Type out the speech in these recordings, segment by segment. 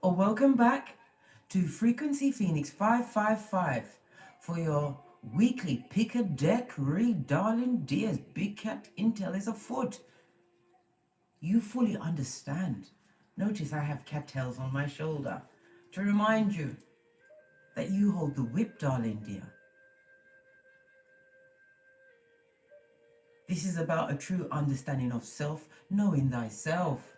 or welcome back to Frequency Phoenix 555 for your weekly pick a deck read. Darling dears, Big Cat Intel is afoot. You fully understand. Notice I have cattails on my shoulder to remind you that you hold the whip, darling dear. This is about a true understanding of self, knowing thyself.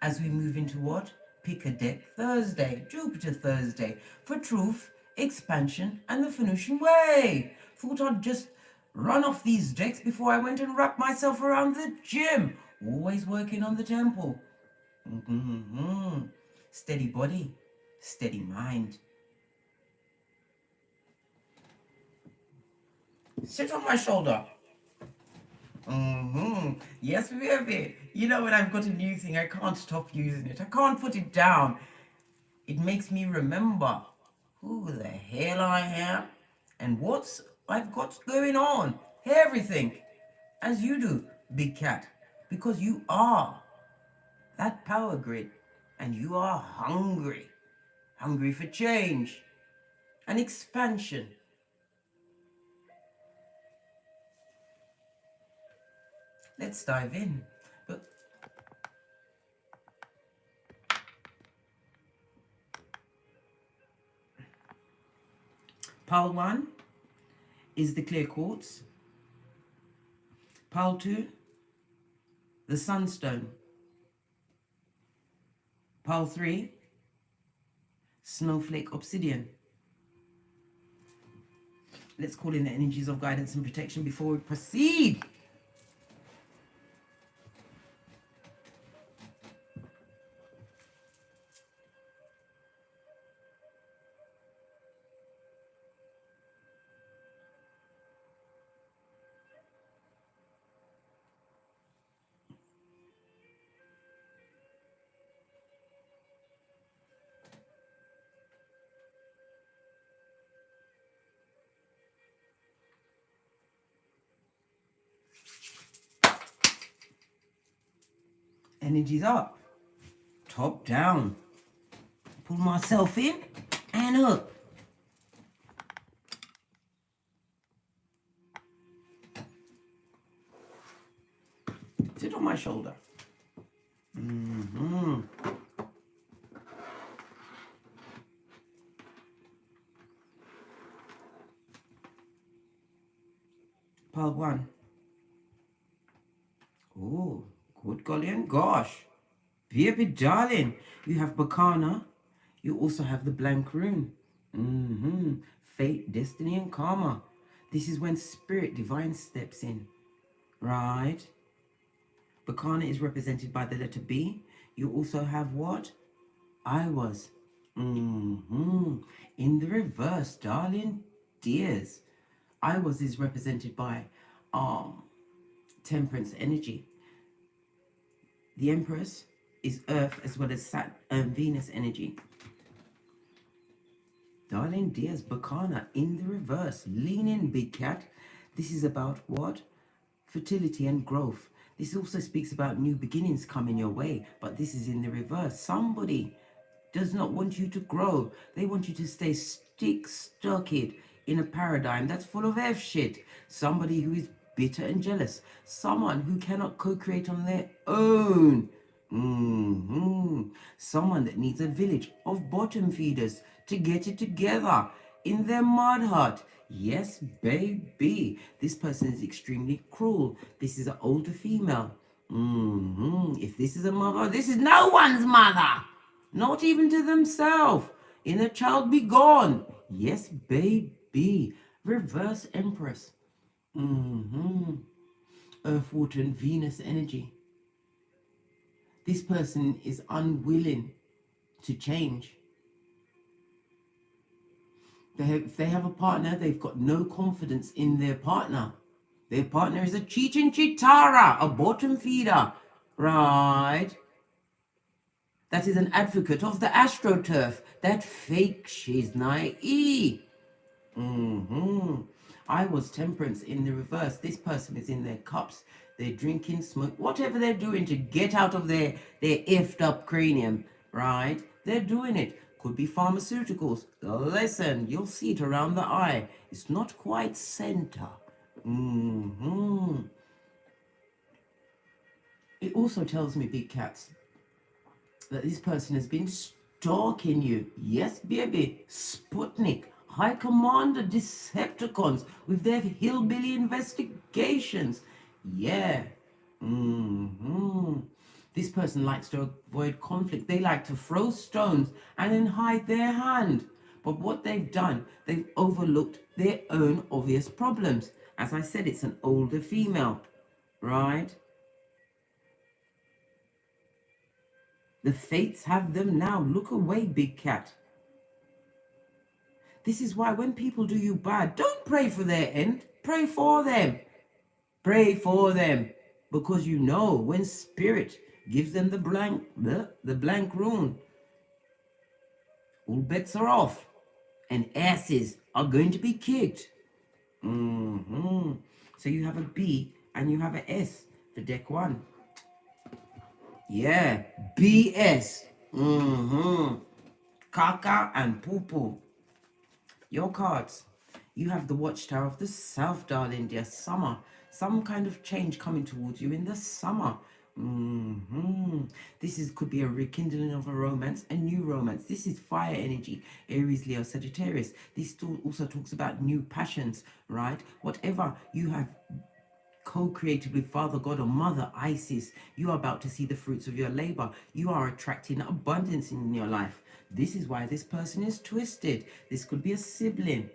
As we move into what? Pick a deck Thursday, Jupiter Thursday, for truth, expansion, and the Venusian way. Thought I'd just run off these decks before I went and wrapped myself around the gym. Always working on the temple. Steady body, steady mind. Sit on my shoulder. Yes, baby. You know when I've got a new thing, I can't stop using it. I can't put it down. It makes me remember who the hell I am and what I've got going on. Everything. As you do, Big Cat. Because you are that power grid. And you are hungry. Hungry for change and expansion. Let's dive in. But pile 1 is the clear quartz. Pile 2, the sunstone. Pile 3, snowflake obsidian. Let's call in the energies of guidance and protection before we proceed. Energies up, top down. Pull myself in and up. Sit on my shoulder. Pile 1. Oh, good golly and gosh. Baby darling. You have Bacana. You also have the blank rune. Fate, destiny, and karma. This is when spirit divine steps in. Right? Bacana is represented by the letter B. You also have what? I was. In the reverse, darling dears. I was is represented by temperance energy. The Empress is Earth as well as Venus energy. Darling dears, Bacana in the reverse. Lean in, Big Cat. This is about what? Fertility and growth. This also speaks about new beginnings coming your way, but this is in the reverse. Somebody does not want you to grow. They want you to stay stuck in a paradigm that's full of F shit. Somebody who is bitter and jealous. Someone who cannot co-create on their own. Someone that needs a village of bottom feeders to get it together in their mud hut. Yes, baby. This person is extremely cruel. This is an older female. If this is a mother, this is no one's mother. Not even to themselves. Inner child be gone. Yes, baby. Reverse Empress. Earth, water, and Venus energy. This person is unwilling to change. If they have a partner, they've got no confidence in their partner. Their partner is a Chechen Chitara, a bottom feeder, right? That is an advocate of the AstroTurf. That fake, she's naive. I was temperance in the reverse. This person is in their cups. They're drinking, smoke, whatever they're doing to get out of their effed up cranium, right? They're doing it. Could be pharmaceuticals. Listen, you'll see it around the eye. It's not quite center. It also tells me, big cats, that this person has been stalking you. Yes, baby. Sputnik, High Commander Decepticons with their hillbilly investigations. Yeah. This person likes to avoid conflict. They like to throw stones and then hide their hand. But what they've done, they've overlooked their own obvious problems. As I said, it's an older female, right? The fates have them now. Look away, big cat. This is why when people do you bad, don't pray for their end. Pray for them. Pray for them. Because you know when spirit gives them the blank rune, all bets are off. And asses are going to be kicked. So you have a B and you have an S for deck 1. Yeah, BS. Kaka and poo poo. Your cards. You have the Watchtower of the South, darling dear. Summer. Some kind of change coming towards you in the summer. This could be a rekindling of a romance, a new romance. This is fire energy, Aries, Leo, Sagittarius. This also talks about new passions, right? Whatever you have co-created with Father God or Mother Isis, you are about to see the fruits of your labor. You are attracting abundance in your life. This is why this person is twisted. This could be a sibling,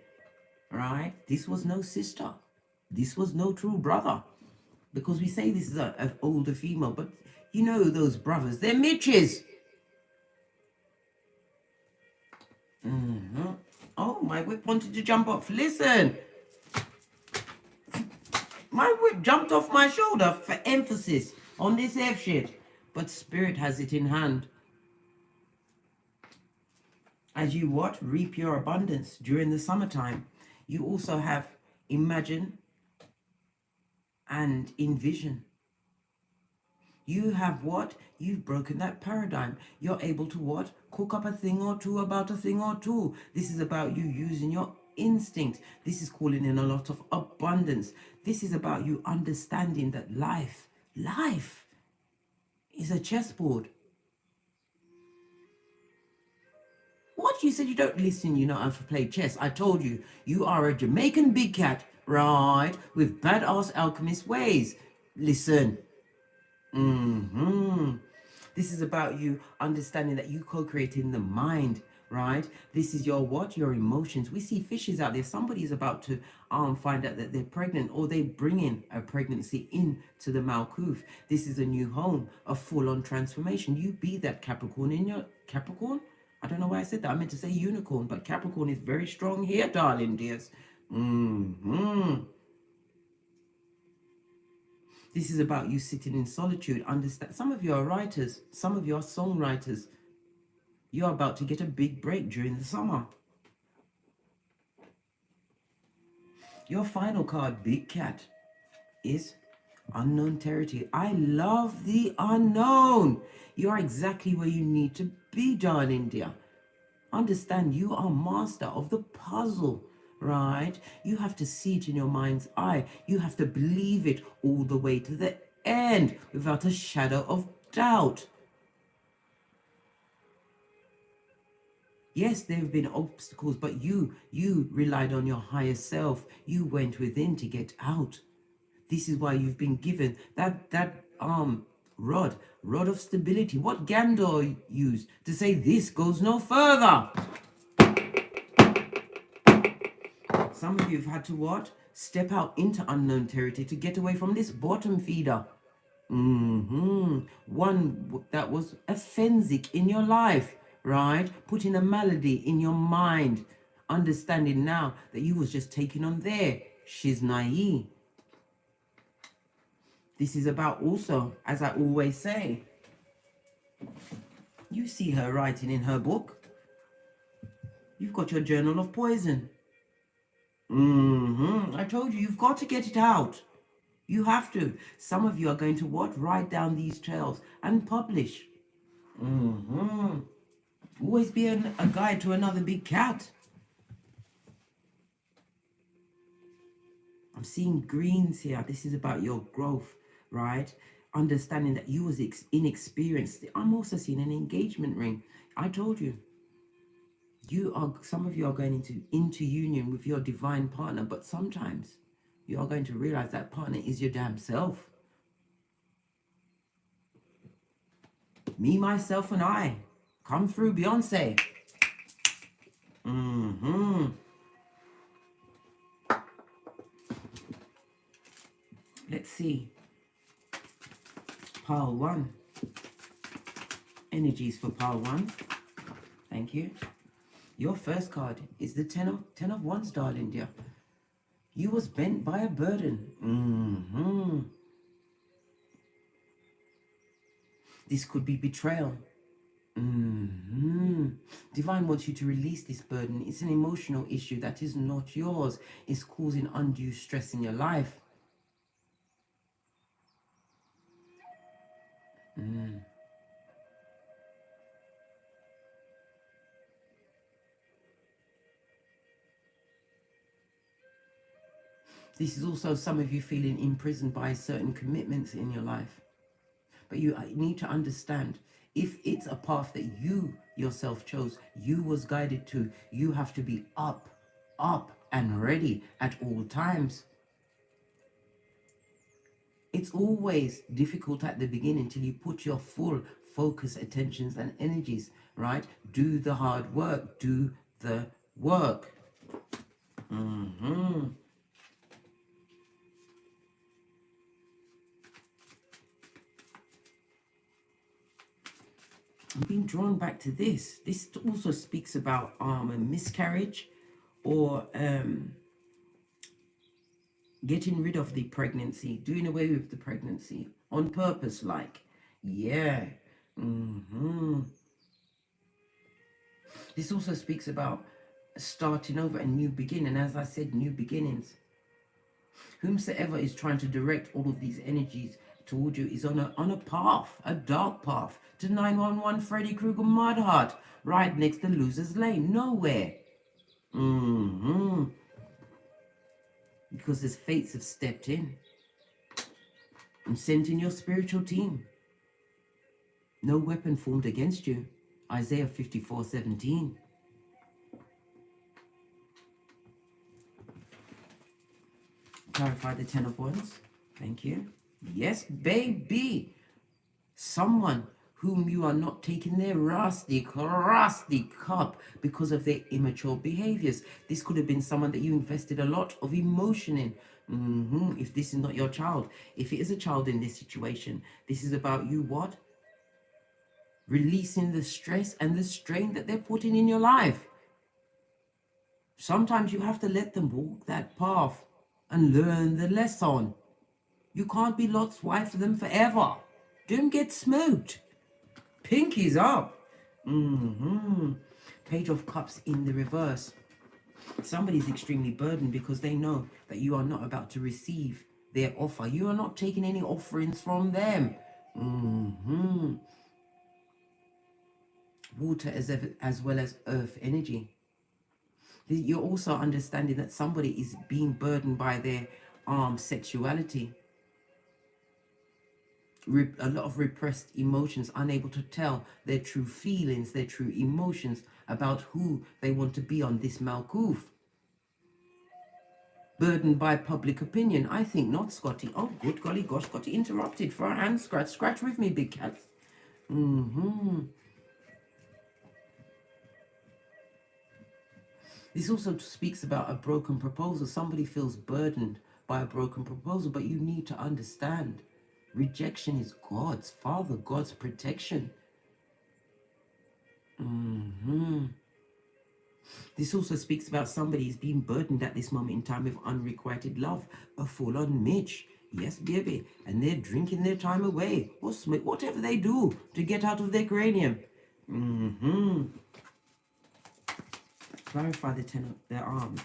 right? This was no sister. This was no true brother. Because we say this is an older female, but you know those brothers, they're Mitches. Oh, my whip wanted to jump off. Listen. My whip jumped off my shoulder for emphasis on this F shit. But spirit has it in hand. As you what? Reap your abundance during the summertime. You also have imagine and envision. You have what? You've broken that paradigm. You're able to what? Cook up a thing or two about a thing or two. This is about you using your instinct. This is calling in a lot of abundance. This is about you understanding that life is a chessboard. What? You said you don't listen, you know how to play chess. I told you, you are a Jamaican big cat, right? With badass alchemist ways. Listen. This is about you understanding that you co-create in the mind, right? This is your what? Your emotions. We see fishes out there. Somebody is about to find out that they're pregnant, or they bring in a pregnancy into the Malkuth. This is a new home, a full-on transformation. You be that Capricorn in your Capricorn. I don't know why I said that. I meant to say unicorn, but Capricorn is very strong here, darling dears. This is about you sitting in solitude. Understand. Some of you are writers. Some of you are songwriters. You're about to get a big break during the summer. Your final card, Big Cat, is unknown territory. I love the unknown. You are exactly where you need to be, darling dear. Understand, you are master of the puzzle, right? You have to see it in your mind's eye. You have to believe it all the way to the end without a shadow of doubt. Yes, there have been obstacles, but you relied on your higher self. You went within to get out. This is why you've been given that rod of stability. What Gandor used to say this goes no further. Some of you have had to what? Step out into unknown territory to get away from this bottom feeder. One that was a fensic in your life, right? Putting a malady in your mind. Understanding now that you was just taking on there. She's naive. This is about also, as I always say, you see her writing in her book. You've got your journal of poison. I told you, you've got to get it out. You have to. Some of you are going to what? Write down these trails and publish. Always be a guide to another big cat. I'm seeing greens here. This is about your growth, right? Understanding that you was inexperienced. I'm also seeing an engagement ring. I told you. Some of you are going into union with your divine partner, but sometimes you are going to realize that partner is your damn self. Me, myself, and I. Come through, Beyonce. Let's see. Pile 1. Energies for pile 1. Thank you. Your first card is the Ten of Wands, darling dear. You was bent by a burden. This could be betrayal. Divine wants you to release this burden. It's an emotional issue that is not yours. It's causing undue stress in your life. This is also some of you feeling imprisoned by certain commitments in your life. But you need to understand, if it's a path that you yourself chose, you was guided to, you have to be up and ready at all times. It's always difficult at the beginning until you put your full focus, attentions and energies, right? Do the hard work, do the work. I'm being drawn back to this. This also speaks about a miscarriage or getting rid of the pregnancy, doing away with the pregnancy on purpose, like. Yeah. This also speaks about starting over, a new beginning. As I said, new beginnings. Whomsoever is trying to direct all of these energies toward you is on a path, a dark path, to 911 Freddy Krueger Mud Hut, right next to Loser's Lane, nowhere. Because his fates have stepped in and sent in your spiritual team. No weapon formed against you. Isaiah 54:17. Clarify the Ten of Wands. Thank you. Yes, baby. Someone whom you are not taking their rusty cup because of their immature behaviors. This could have been someone that you invested a lot of emotion in. If this is not your child. If it is a child in this situation, this is about you what? Releasing the stress and the strain that they're putting in your life. Sometimes you have to let them walk that path and learn the lesson. You can't be Lot's wife for them forever. Don't get smoked. Pinkies up. Page of Cups in the reverse. Somebody's extremely burdened because they know that you are not about to receive their offer. You are not taking any offerings from them. Water as well as earth energy. You're also understanding that somebody is being burdened by their sexuality. A lot of repressed emotions, unable to tell their true feelings, their true emotions about who they want to be on this Malkuth. Burdened by public opinion. I think not, Scotty. Oh, good golly gosh, Scotty interrupted for a hand scratch. Scratch with me, big cat. This also speaks about a broken proposal. Somebody feels burdened by a broken proposal, but you need to understand, rejection is God's, Father God's protection. This also speaks about somebody is being burdened at this moment in time with unrequited love, a full-on Mitch. Yes, baby. And they're drinking their time away, or smoke, whatever they do to get out of their cranium. Clarify the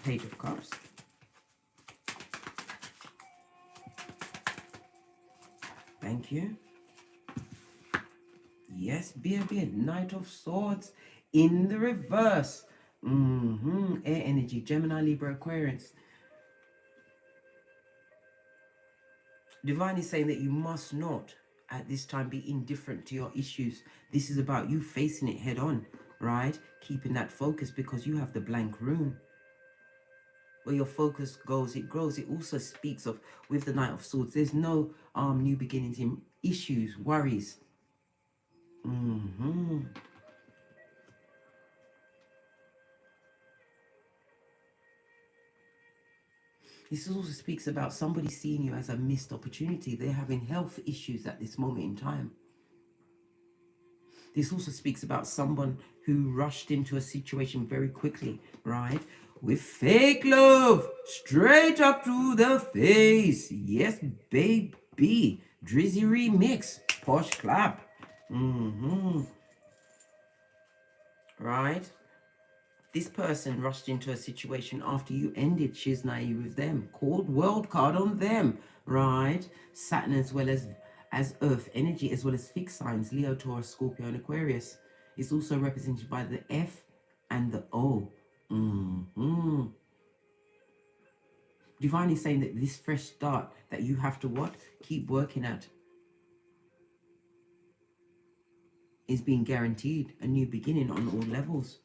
Page of Cups. Thank you. Yes, baby. Knight of Swords in the reverse. Air energy, Gemini, Libra, Aquarius. Divine is saying that you must not at this time be indifferent to your issues. This is about you facing it head on, right? Keeping that focus, because you have the blank rune. Where your focus goes, it grows. It also speaks of, with the Knight of Swords, there's no new beginnings in issues, worries. This also speaks about somebody seeing you as a missed opportunity. They're having health issues at this moment in time. This also speaks about someone who rushed into a situation very quickly, right? With fake love, straight up to the face. Yes, baby. Drizzy remix, posh clap. Right? This person rushed into a situation after you ended Shiznai with them. Called world card on them, right? Saturn as well as Earth energy, as well as fixed signs, Leo, Taurus, Scorpio, and Aquarius. It's also represented by the F and the O. Divine is saying that this fresh start that you have to what? Keep working at is being guaranteed. A new beginning on all levels.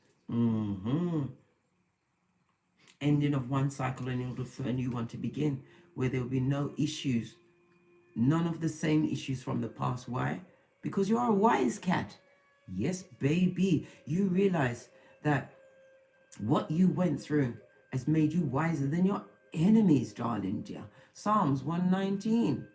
Ending of one cycle in order for a new one to begin, where there will be no issues, none of the same issues from the past. Why? Because you are a wise cat. Yes, baby. You realize that what you went through has made you wiser than your enemies, darling dear. Psalms 119.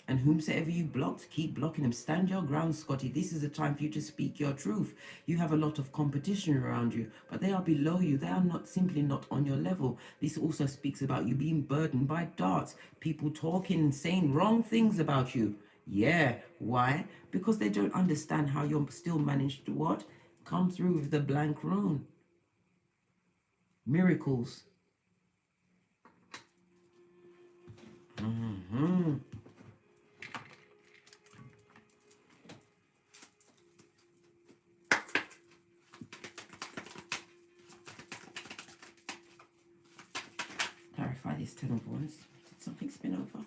And whomsoever you blocked, keep blocking them. Stand your ground, Scotty. This is a time for you to speak your truth. You have a lot of competition around you, but they are below you. They are not simply not on your level. This also speaks about you being burdened by darts. People talking and saying wrong things about you. Yeah. Why? Because they don't understand how you're still managed to what? Come through with the blank rune. Miracles. Clarify this 10 of Wands. Did something spin over?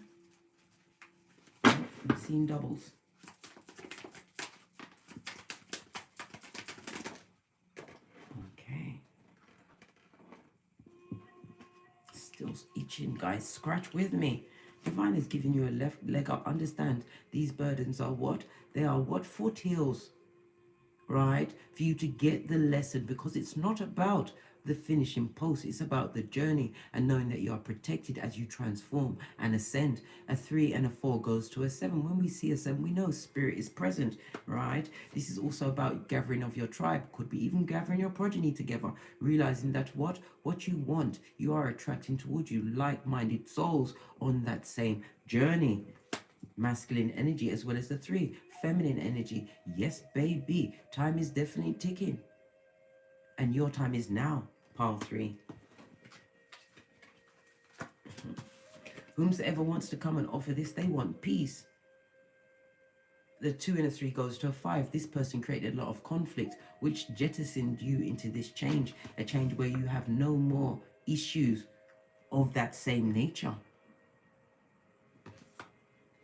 I'm seeing doubles. Okay. Still itching, guys. Scratch with me. Divine is giving you a left leg up. Understand, these burdens are what? They are what? Foothills, right? For you to get the lesson, because it's not about the finishing post. It's about the journey and knowing that you are protected as you transform and ascend. A 3 and a 4 goes to a 7. When we see a 7, we know spirit is present, right? This is also about gathering of your tribe. Could be even gathering your progeny together, realizing that what you want, you are attracting towards you like-minded souls on that same journey. Masculine energy as well as the 3, feminine energy. Yes, baby, time is definitely ticking, and your time is now. Pile 3. Whomsoever wants to come and offer this, they want peace. The 2 and a 3 goes to a 5. This person created a lot of conflict, which jettisoned you into this change, a change where you have no more issues of that same nature.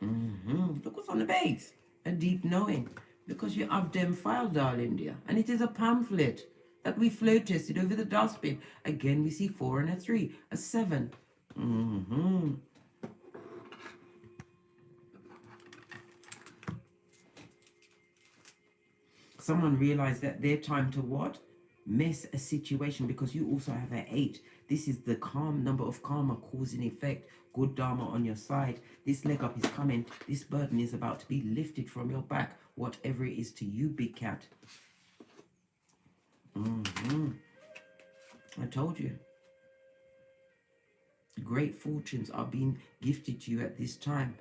Look what's on the base. A deep knowing. Because you have them file, darling dear. And it is a pamphlet that we flow tested over the dustbin. Again, we see 4 and a 3. A 7. Someone realized that their time to what? Mess a situation, because you also have an 8. This is the calm number of karma, cause and effect. Good dharma on your side. This leg up is coming. This burden is about to be lifted from your back, whatever it is to you, big cat. I told you. Great fortunes are being gifted to you at this time.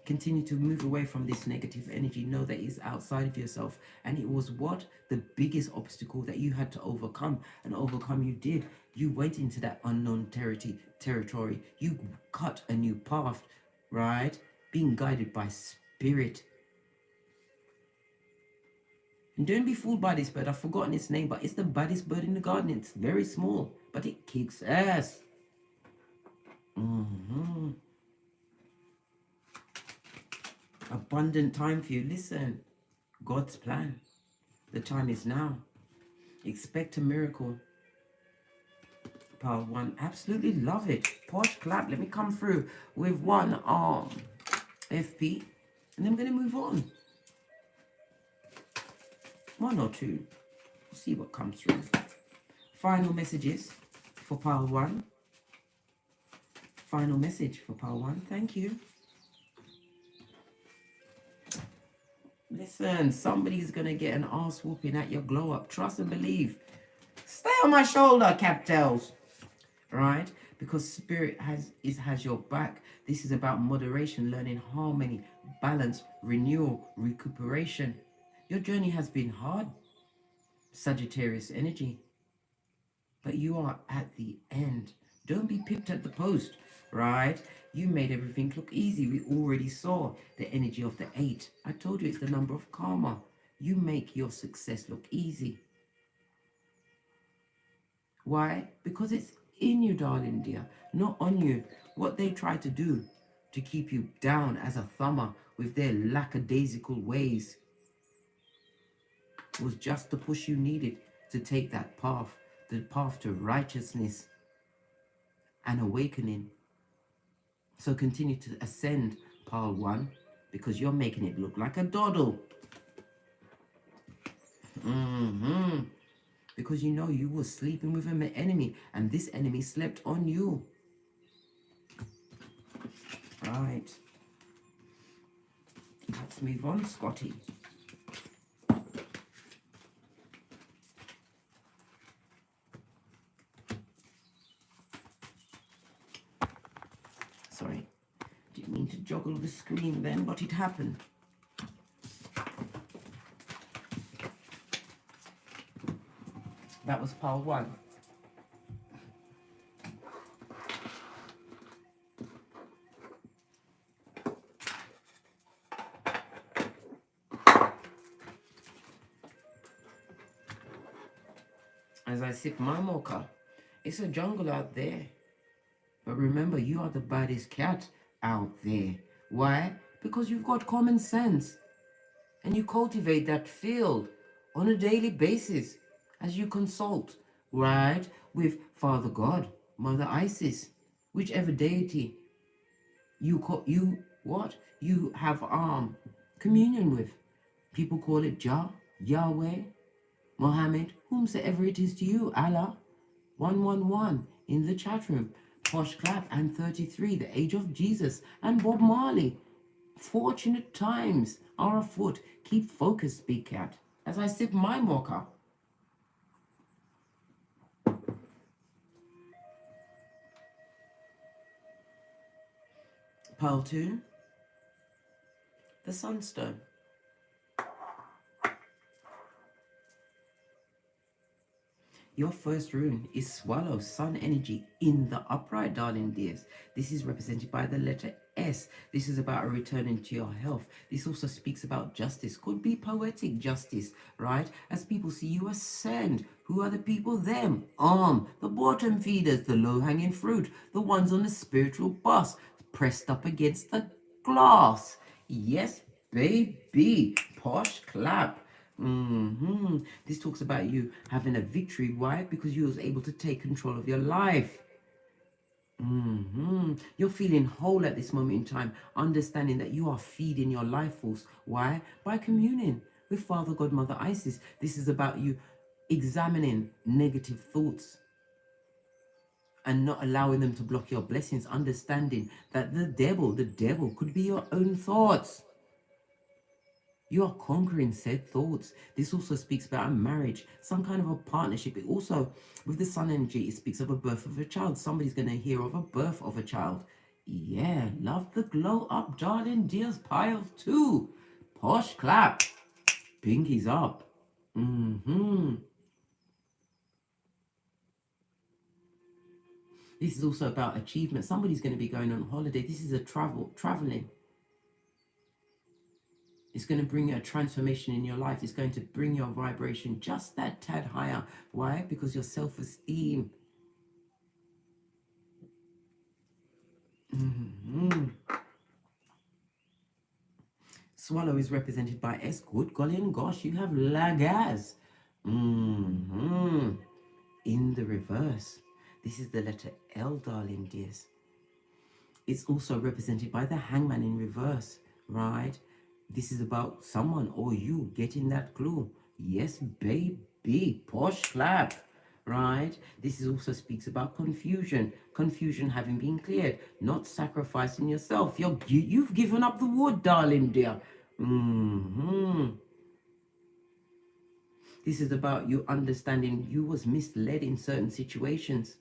Continue to move away from this negative energy. Know that it's outside of yourself. And it was what? The biggest obstacle that you had to overcome. And overcome you did. You went into that unknown territory. You cut a new path, right? Being guided by spirit. And don't be fooled by this bird. I've forgotten its name, but it's the baddest bird in the garden. It's very small, but it kicks ass. Abundant time for you. Listen, God's plan. The time is now. Expect a miracle. Pile 1. Absolutely love it. Posh clap. Let me come through with one arm. FP. And then we're going to move on. One or two. We'll see what comes through. Final messages for pile 1. Final message for pile 1. Thank you. Listen, somebody's going to get an ass whooping at your glow up. Trust and believe. Stay on my shoulder, Captails. Right? Because spirit has your back. This is about moderation, learning harmony, balance, renewal, recuperation. Your journey has been hard, Sagittarius energy. But you are at the end. Don't be pipped at the post, right? You made everything look easy. We already saw the energy of the 8. I told you it's the number of karma. You make your success look easy. Why? Because it's in you, darling dear, not on you. What they try to do to keep you down as a thumber with their lackadaisical ways was just the push you needed to take that path, the path to righteousness and awakening. So continue to ascend, pile 1, because you're making it look like a doddle. Because you know you were sleeping with an enemy, and this enemy slept on you. Right. Let's move on, Scotty. Sorry. Didn't mean to joggle the screen then, but it happened. That was pile 1. As I sip my mocha, it's a jungle out there. But remember, you are the baddest cat out there. Why? Because you've got common sense. And you cultivate that field on a daily basis as you consult, right, with Father God, Mother Isis, whichever deity you have communion with. People call it Jah, Yahweh, Mohammed, whomsoever it is to you, Allah. 111 in the chat room. Posh Clap and 33, the age of Jesus, and Bob Marley. Fortunate times are afoot. Keep focused, big cat, as I sip my mocha. Pile 2, the Sunstone. Your first rune is Swallow, Sun energy in the upright, darling dears. This is represented by the letter S. This is about a returning to your health. This also speaks about justice. Could be poetic justice, right? As people see you ascend. Who are the people? Them. The bottom feeders, the low-hanging fruit, the ones on the spiritual bus, pressed up against the glass. Yes, baby. Posh Clap. This talks about you having a victory. Why? Because you was able to take control of your life. You're feeling whole at this moment in time, understanding that you are feeding your life force. Why? By communing with Father God, Mother Isis. This is about you examining negative thoughts and not allowing them to block your blessings, understanding that the devil could be your own thoughts. You are conquering said thoughts. This also speaks about a marriage, some kind of a partnership. It also, with the sun energy, it speaks of a birth of a child. Somebody's going to hear of a birth of a child. Yeah, love the glow up, darling dears. Pile 2. Posh Clap. Pinkies up. This is also about achievement. Somebody's going to be going on holiday. This is a traveling. It's going to bring a transformation in your life. It's going to bring your vibration just that tad higher. Why? Because your self-esteem. Swallow is represented by S. Good golly and gosh, you have Lagaz. In the reverse. This is the letter L, darling dears. It's also represented by the Hangman in reverse, right? This is about someone or you getting that clue. Yes, baby. Posh clap, right? This is also speaks about confusion. Confusion having been cleared, not sacrificing yourself. You've given up the wood, darling dear. This is about you understanding you was misled in certain situations.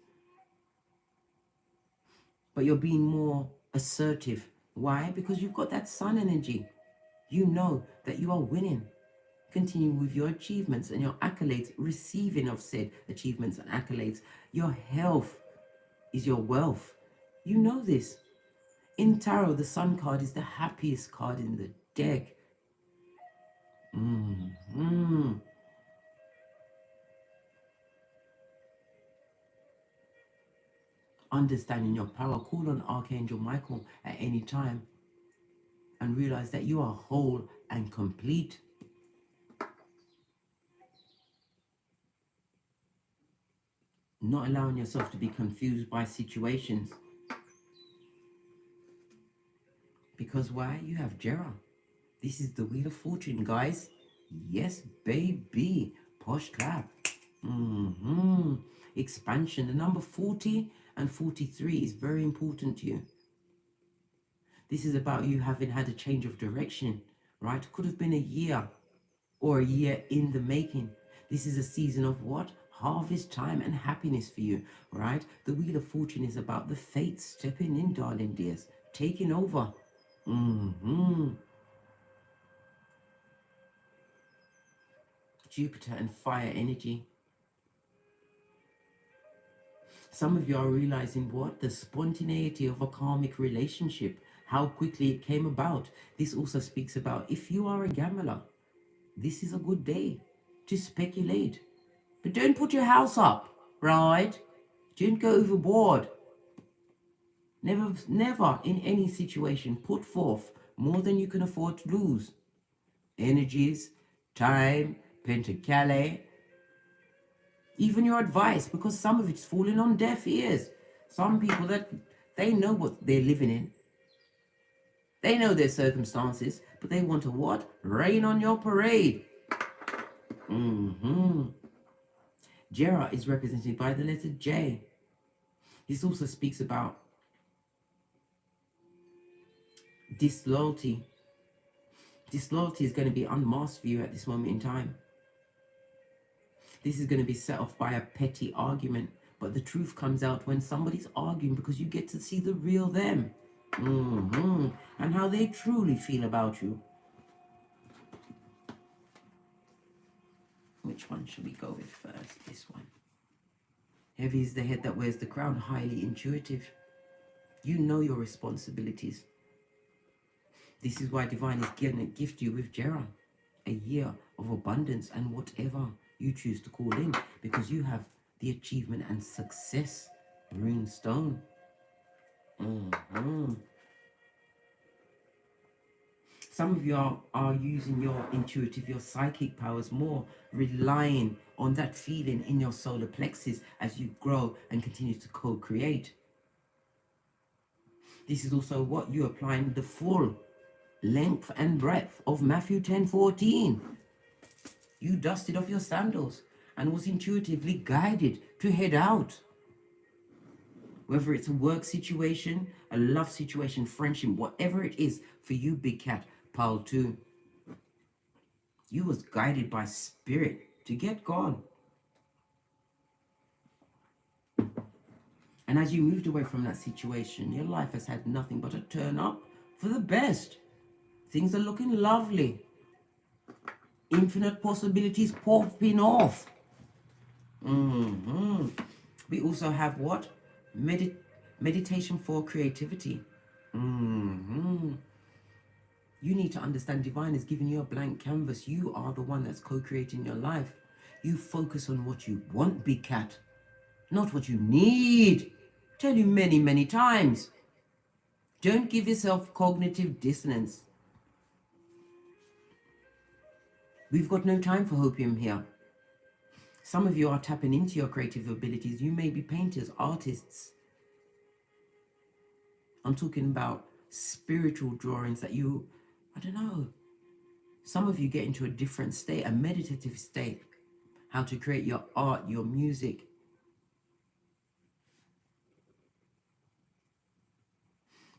But you're being more assertive. Why? Because you've got that sun energy. You know that you are winning. Continue with your achievements and your accolades, receiving of said achievements and accolades. Your health is your wealth. You know this. In tarot, the sun card is the happiest card in the deck. Understanding your power, call on Archangel Michael at any time and realize that you are whole and complete. Not allowing yourself to be confused by situations. Because why? You have Jera. This is the Wheel of Fortune, guys. Yes, baby. Posh clap. Expansion. The number 40 and 43 is very important to you. This is about you having had a change of direction, right? Could have been a year or a year in the making. This is a season of what? Harvest time and happiness for you, right? The Wheel of Fortune is about the fates stepping in, darling dears, taking over. Jupiter and fire energy. Some of you are realizing what? The spontaneity of a karmic relationship, how quickly it came about. This also speaks about if you are a gambler, this is a good day to speculate. But don't put your house up, right? Don't go overboard. Never in any situation put forth more than you can afford to lose. Energies, time, KHAL, even your advice, because some of it's falling on deaf ears. Some people that they know what they're living in. They know their circumstances, but they want to what? Rain on your parade. Jera is represented by the letter J. This also speaks about disloyalty. Disloyalty is going to be unmasked for you at this moment in time. This is going to be set off by a petty argument, but the truth comes out when somebody's arguing because you get to see the real them. And how they truly feel about you. Which one should we go with first? This one. Heavy is the head that wears the crown, highly intuitive. You know your responsibilities. This is why Divine is going to gift you with Jera, a year of abundance and whatever you choose to call in, because you have the achievement and success rune stone. Some of you are using your intuitive, your psychic powers more, relying on that feeling in your solar plexus as you grow and continue to co-create. This is also what you're applying the full length and breadth of Matthew 10:14. You dusted off your sandals and was intuitively guided to head out. Whether it's a work situation, a love situation, friendship, whatever it is for you, Big Cat, Pile 2, you was guided by spirit to get gone. And as you moved away from that situation, your life has had nothing but a turn up for the best. Things are looking lovely. Infinite possibilities popping off. We also have what? Meditation for creativity. You need to understand divine is giving you a blank canvas. You are the one that's co-creating your life. You focus on what you want, big cat, not what you need. Tell you many, many times. Don't give yourself cognitive dissonance. We've got no time for hopium here. Some of you are tapping into your creative abilities. You may be painters, artists. I'm talking about spiritual drawings that you, I don't know. Some of you get into a different state, a meditative state. How to create your art, your music.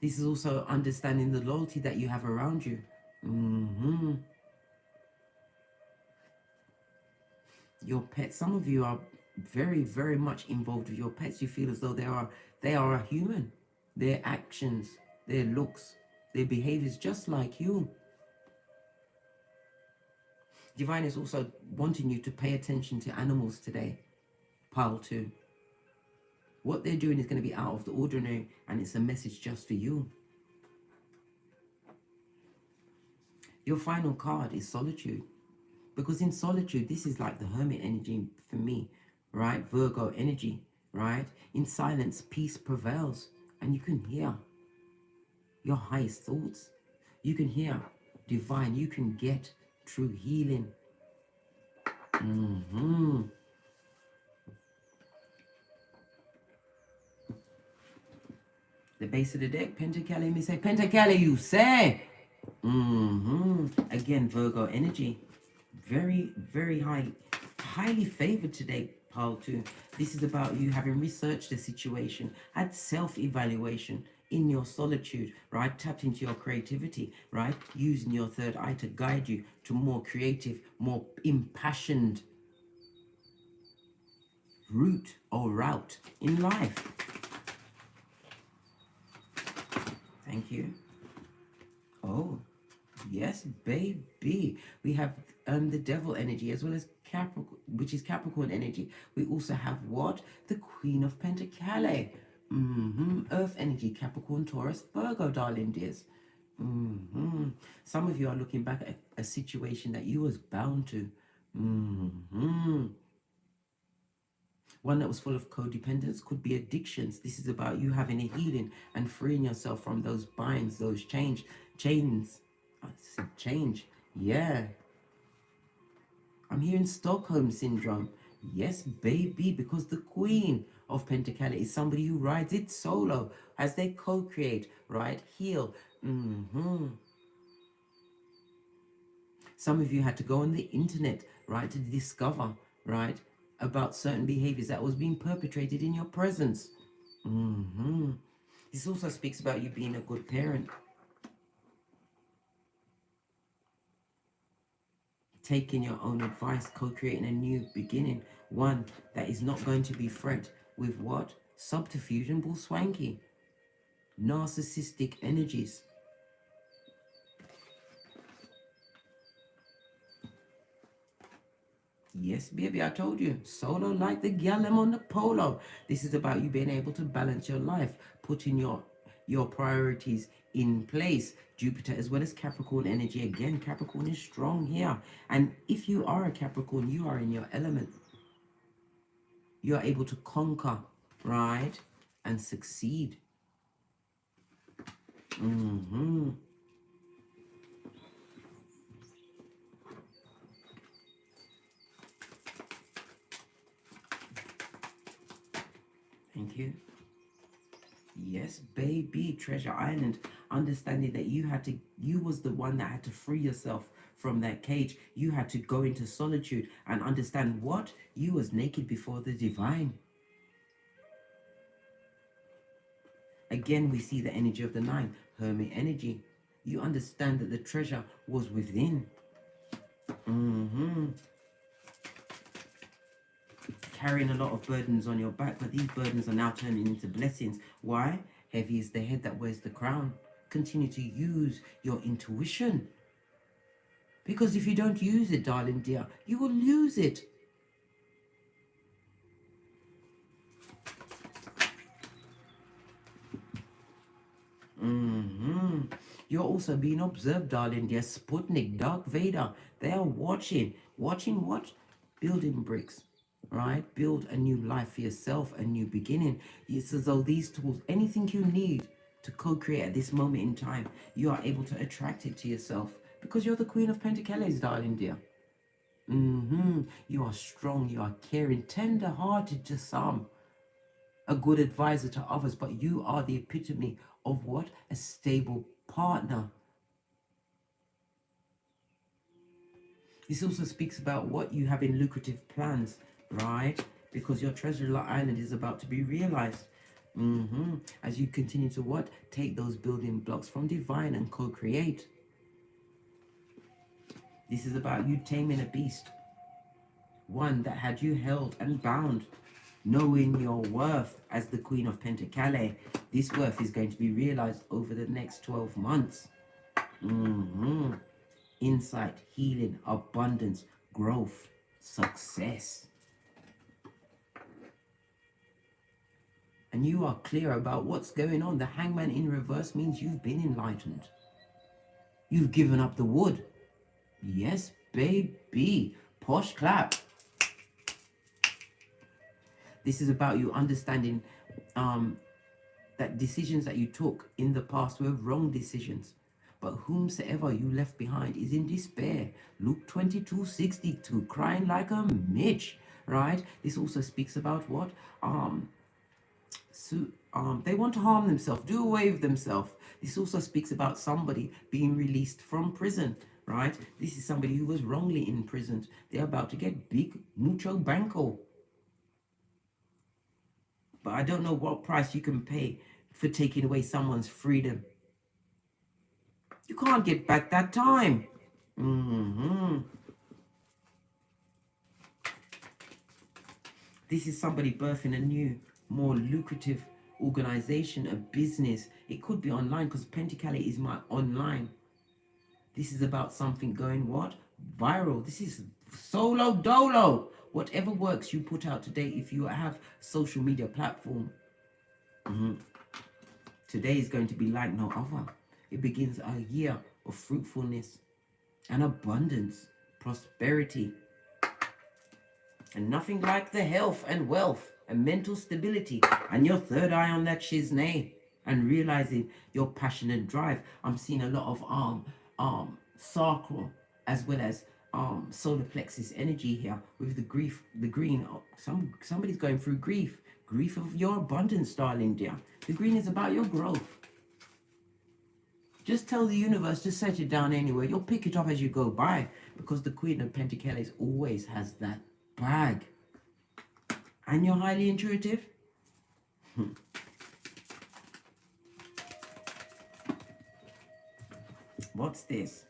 This is also understanding the loyalty that you have around you. Your pets, some of you are very, very much involved with your pets. You feel as though they are a human. Their actions, their looks, their behaviors just like you. Divine is also wanting you to pay attention to animals today. Pile 2. What they're doing is going to be out of the ordinary, and it's a message just for you. Your final card is solitude. Because in solitude, this is like the hermit energy for me, right? Virgo energy, right? In silence, peace prevails. And you can hear your highest thoughts. You can hear divine. You can get true healing. The base of the deck, Pentacali, me say, Pentacali, you say. Again, Virgo energy. Very, very highly favored today, pile 2. This is about you having researched the situation, had self-evaluation in your solitude, right? Tapped into your creativity, right? Using your third eye to guide you to more creative, more impassioned route or route in life. Thank you. Oh, yes, baby. We have the devil energy as well as Capricorn, which is Capricorn energy. We also have what? The Queen of Pentacles. Earth energy, Capricorn, Taurus, Virgo, darling dears. Some of you are looking back at a situation that you was bound to. One that was full of codependence, could be addictions. This is about you having a healing and freeing yourself from those binds, those chains. I said change. Yeah. I'm hearing Stockholm Syndrome. Yes, baby, because the Queen of Pentacles is somebody who rides it solo as they co-create, right? Heal. Some of you had to go on the internet, right, to discover, right, about certain behaviors that was being perpetrated in your presence. This also speaks about you being a good parent. Taking your own advice, co-creating a new beginning, one that is not going to be fraught with what? Subterfuge and bull swanky. Narcissistic energies. Yes, baby, I told you. Solo like the gallem on the polo. This is about you being able to balance your life, putting your priorities in place. Jupiter as well as Capricorn energy. Again, Capricorn is strong here. And if you are a Capricorn, you are in your element. You are able to conquer, right? And succeed. Thank you. Yes, baby, Treasure Island. Understanding that you was the one that had to free yourself from that cage. You had to go into solitude and understand what? You was naked before the divine. Again, we see the energy of the 9, hermit energy. You understand that the treasure was within. Carrying a lot of burdens on your back, but these burdens are now turning into blessings. Why? Heavy is the head that wears the crown. Continue to use your intuition. Because if you don't use it, darling dear, you will lose it. You're also being observed, darling. Dear Sputnik, Dark Vader, they are watching. Watching what? Building bricks, right? Build a new life for yourself, a new beginning. It's as though these tools, anything you need to co-create at this moment in time, you are able to attract it to yourself because you're the Queen of Pentacles, darling dear. You are strong, you are caring, tender-hearted to some, a good advisor to others, but you are the epitome of what? A stable partner. This also speaks about what you have in lucrative plans, right? Because your treasure island is about to be realized. As you continue to what? Take those building blocks from divine and co-create. This is about you taming a beast. One that had you held and bound. Knowing your worth as the Queen of Pentacles. This worth is going to be realized over the next 12 months. Insight, healing, abundance, growth, success. And you are clear about what's going on. The Hangman in reverse means you've been enlightened. You've given up the wood. Yes, baby. Posh clap. This is about you understanding that decisions that you took in the past were wrong decisions. But whomsoever you left behind is in despair. Luke 22:62, crying like a midge, right? This also speaks about what? They want to harm themselves, do away with themselves. This also speaks about somebody being released from prison, right? This is somebody who was wrongly imprisoned. They're about to get big, mucho banco. But I don't know what price you can pay for taking away someone's freedom. You can't get back that time. This is somebody birthing a new, more lucrative organization, a business. It could be online because Pentacles is my online. This is about something going what? Viral. This is solo dolo. Whatever works you put out today, if you have social media platform, today is going to be like no other. It begins a year of fruitfulness and abundance, prosperity, and nothing like the health and wealth and mental stability and your third eye on that shiznay and realizing your passion and drive. I'm seeing a lot of sacral as well as solar plexus energy here with the grief, the green. Somebody's going through grief of your abundance, darling dear. The green is about your growth. Just tell the universe to set it down anywhere. You'll pick it up as you go by because the Queen of Pentacles always has that bag. And you're highly intuitive. What's this?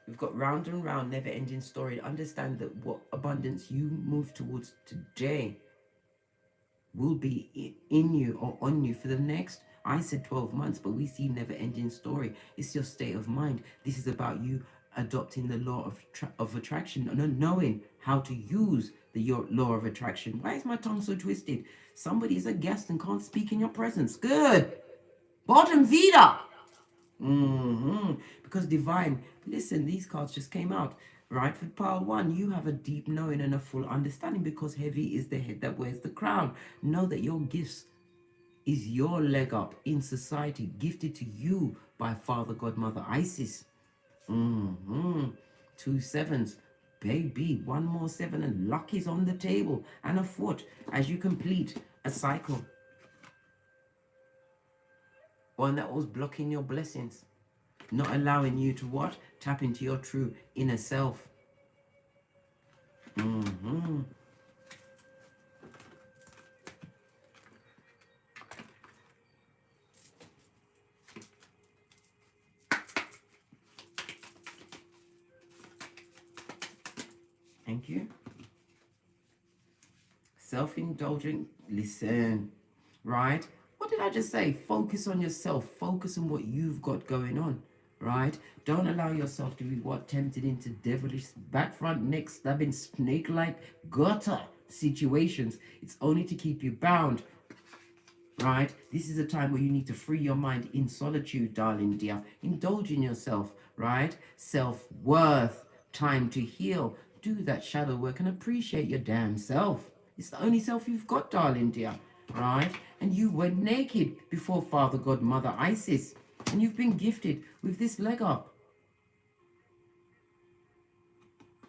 We've got round and round, never-ending story. Understand that what abundance you move towards today will be in you or on you for the next, I said 12 months, but we see never-ending story. It's your state of mind. This is about you adopting the law of attraction and knowing how to use the law of attraction. Why is my tongue so twisted? Somebody is a guest and can't speak in your presence. Good. Bottom Vida. Because divine, listen, these cards just came out, right? For pile one, you have a deep knowing and a full understanding because heavy is the head that wears the crown. Know that your gifts is your leg up in society, gifted to you by Father, God, Mother, Isis. 2 sevens, baby, one more 7 and luck is on the table and a foot as you complete a cycle. One that was blocking your blessings, not allowing you to what? Tap into your true inner self. Thank you. Self-indulgent, listen, right? What did I just say? Focus on yourself. Focus on what you've got going on, right? Don't allow yourself to be what? Tempted into devilish back, front, neck, stabbing, snake-like gutter situations. It's only to keep you bound. right? This is a time where you need to free your mind in solitude, darling dear. Indulge in yourself, right? Self-worth, time to heal. Do that shadow work and appreciate your damn self. It's the only self you've got, darling dear, right? And you were naked before Father God, Mother Isis, and you've been gifted with this leg up.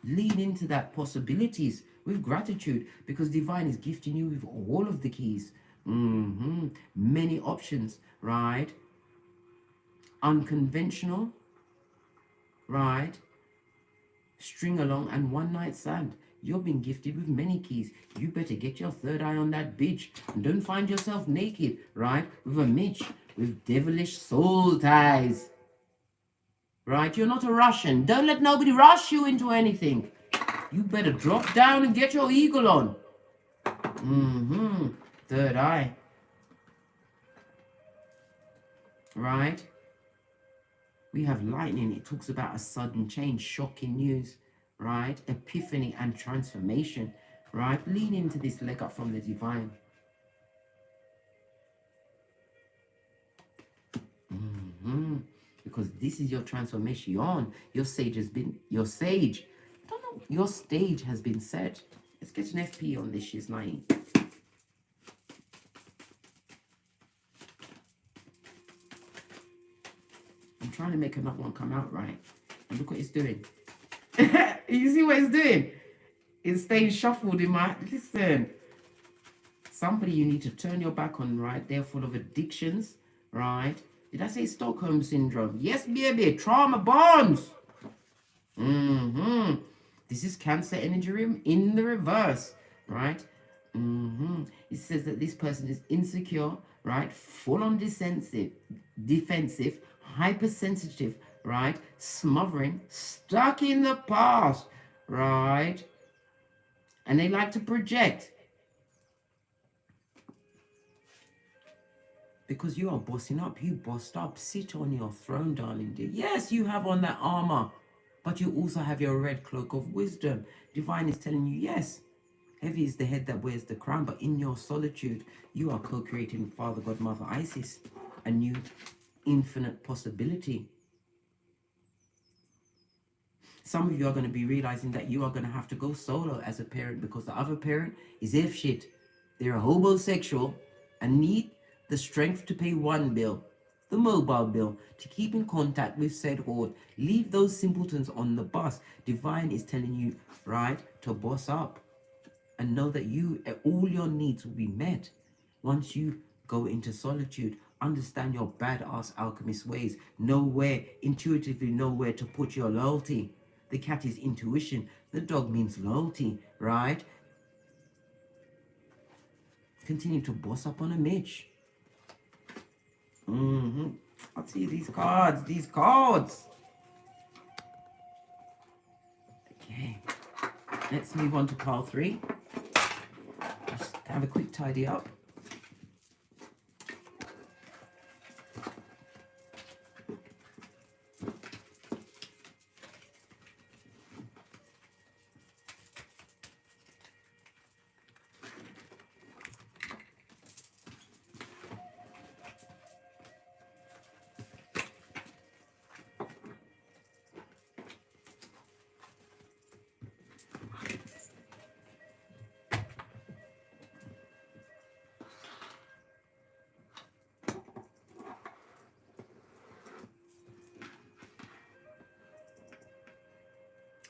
Lean into that possibilities with gratitude, because divine is gifting you with all of the keys. Many options, right? Unconventional, right? String along and one night stand. You've been gifted with many keys. You better get your third eye on that bitch and don't find yourself naked, right? With a Mitch with devilish soul ties. Right? You're not a Russian. Don't let nobody rush you into anything. You better drop down and get your eagle on. Third eye. Right? We have lightning. It talks about a sudden change, shocking news. Right? Epiphany and transformation. Right? Lean into this leg up from the divine. Because this is your transformation. Your sage has been, your sage, I don't know, your stage has been set. Let's get an FP on this. She's 9. I'm trying to make another one come out right. And look what it's doing. You see what it's doing? It's staying shuffled in my... Listen. Somebody you need to turn your back on, right? They're full of addictions, right? Did I say Stockholm Syndrome? Yes, baby. Trauma bonds. This is Cancer energy in the reverse, right? It says that this person is insecure, right? Full on defensive, hypersensitive, right? Smothering, stuck in the past, right? And they like to project. Because you are bossing up. You bossed up. Sit on your throne, darling dear. Yes, you have on that armor. But you also have your red cloak of wisdom. Divine is telling you, yes, heavy is the head that wears the crown. But in your solitude, you are co-creating Father God, Mother Isis. A new infinite possibility. Some of you are going to be realizing that you are going to have to go solo as a parent, because the other parent is F shit. They're a homosexual and need the strength to pay one bill, the mobile bill, to keep in contact with said horde. Leave those simpletons on the bus. Divine is telling you, right, to boss up and know that all your needs will be met once you go into solitude. Understand your badass alchemist ways. Intuitively know where to put your loyalty. The cat is intuition. The dog means loyalty, right? Continue to boss up on a Mitch. I'll see these cards. Okay. Let's move on to pile 3. Just have a quick tidy up.